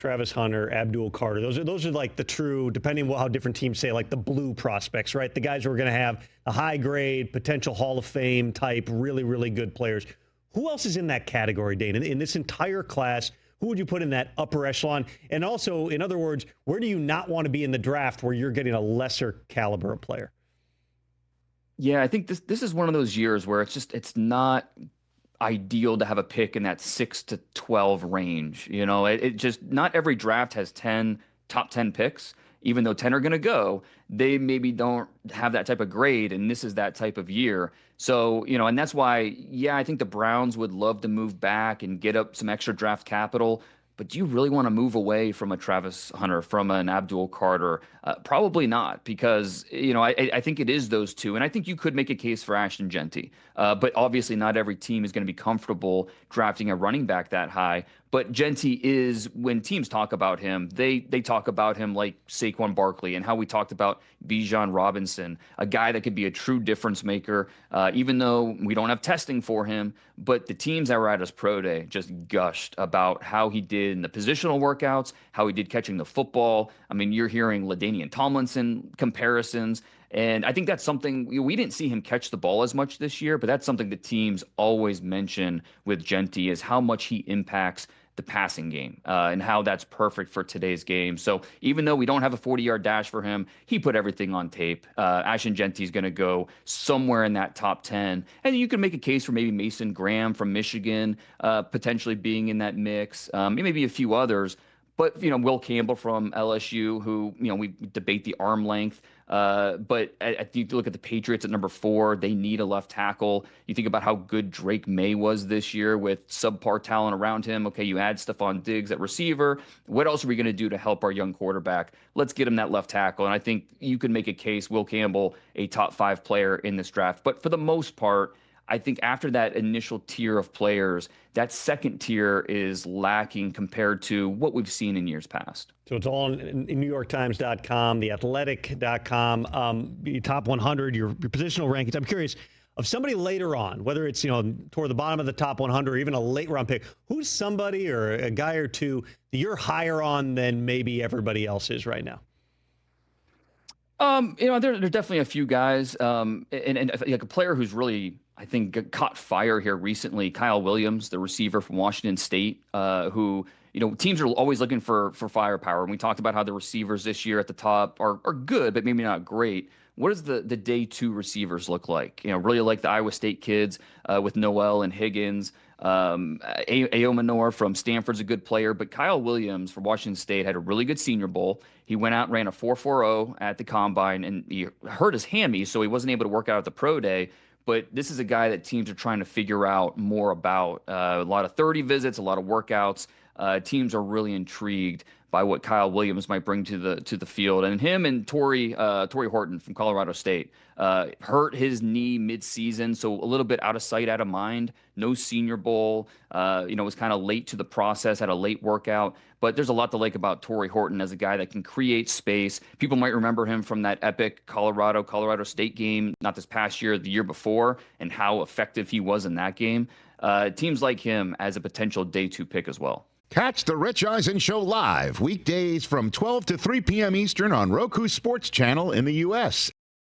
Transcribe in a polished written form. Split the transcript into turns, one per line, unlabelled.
Travis Hunter, Abdul Carter. Those are like the true, depending on how different teams say, like the blue prospects, right? The guys who are going to have a high grade, potential Hall of Fame type, really, really good players. Who else is in that category, Dane? In this entire class, who would you put in that upper echelon? And also, in other words, where do you not want to be in the draft where you're getting a lesser caliber of player?
Yeah, I think this is one of those years where it's not ideal to have a pick in that 6 to 12 range. It just, not every draft has 10 top 10 picks. Even though 10 are going to go, they maybe don't have that type of grade, and this is that type of year. So, and that's why, yeah, I think the Browns would love to move back and get up some extra draft capital. But do you really want to move away from a Travis Hunter, from an Abdul Carter? Probably not, because, I think it is those two. And I think you could make a case for Ashton Jeanty. But obviously not every team is going to be comfortable drafting a running back that high. But Jeanty is, when teams talk about him, they talk about him like Saquon Barkley, and how we talked about Bijan Robinson, a guy that could be a true difference maker, even though we don't have testing for him. But the teams that were at his pro day just gushed about how he did in the positional workouts, how he did catching the football. I mean, you're hearing LaDainian Tomlinson comparisons. And I think that's something, we didn't see him catch the ball as much this year, but that's something the teams always mention with Jeanty, is how much he impacts the passing game, and how that's perfect for today's game. So even though we don't have a 40-yard dash for him, he put everything on tape. Ashton Jeanty is going to go somewhere in that top 10. And you can make a case for maybe Mason Graham from Michigan potentially being in that mix, maybe a few others. But, Will Campbell from LSU, who, we debate the arm length. But I think you look at the Patriots at number 4, they need a left tackle. You think about how good Drake May was this year with subpar talent around him. Okay, you add Stephon Diggs at receiver. What else are we going to do to help our young quarterback? Let's get him that left tackle. And I think you can make a case, Will Campbell, a top 5 player in this draft. But for the most part, I think after that initial tier of players, that second tier is lacking compared to what we've seen in years past.
So it's all in NewYorkTimes.com, TheAthletic.com, your top 100, your positional rankings. I'm curious, of somebody later on, whether it's, toward the bottom of the top 100 or even a late round pick, who's somebody or a guy or two that you're higher on than maybe everybody else is right now?
There are definitely a few guys, and like a player who's really, I think, caught fire here recently, Kyle Williams, the receiver from Washington State, who, teams are always looking for firepower. And we talked about how the receivers this year at the top are good, but maybe not great. What does the day 2 receivers look like? Really like the Iowa State kids with Noel and Higgins. Aomanor from Stanford's a good player, but Kyle Williams from Washington State had a really good Senior Bowl. He went out and ran a 4.40 at the combine, and he hurt his hammy, so he wasn't able to work out at the pro day. But this is a guy that teams are trying to figure out more about. A lot of 30 visits, a lot of workouts. Teams are really intrigued by what Kyle Williams might bring to the field. And him and Torrey Horton from Colorado State hurt his knee mid-season, so a little bit out of sight, out of mind. No Senior Bowl. Was kind of late to the process, had a late workout. But there's a lot to like about Torrey Horton as a guy that can create space. People might remember him from that epic Colorado State game, not this past year, the year before, and how effective he was in that game. Teams like him as a potential day 2 pick as well.
Catch the Rich Eisen Show live weekdays from 12 to 3 p.m. Eastern on Roku Sports Channel in the U.S.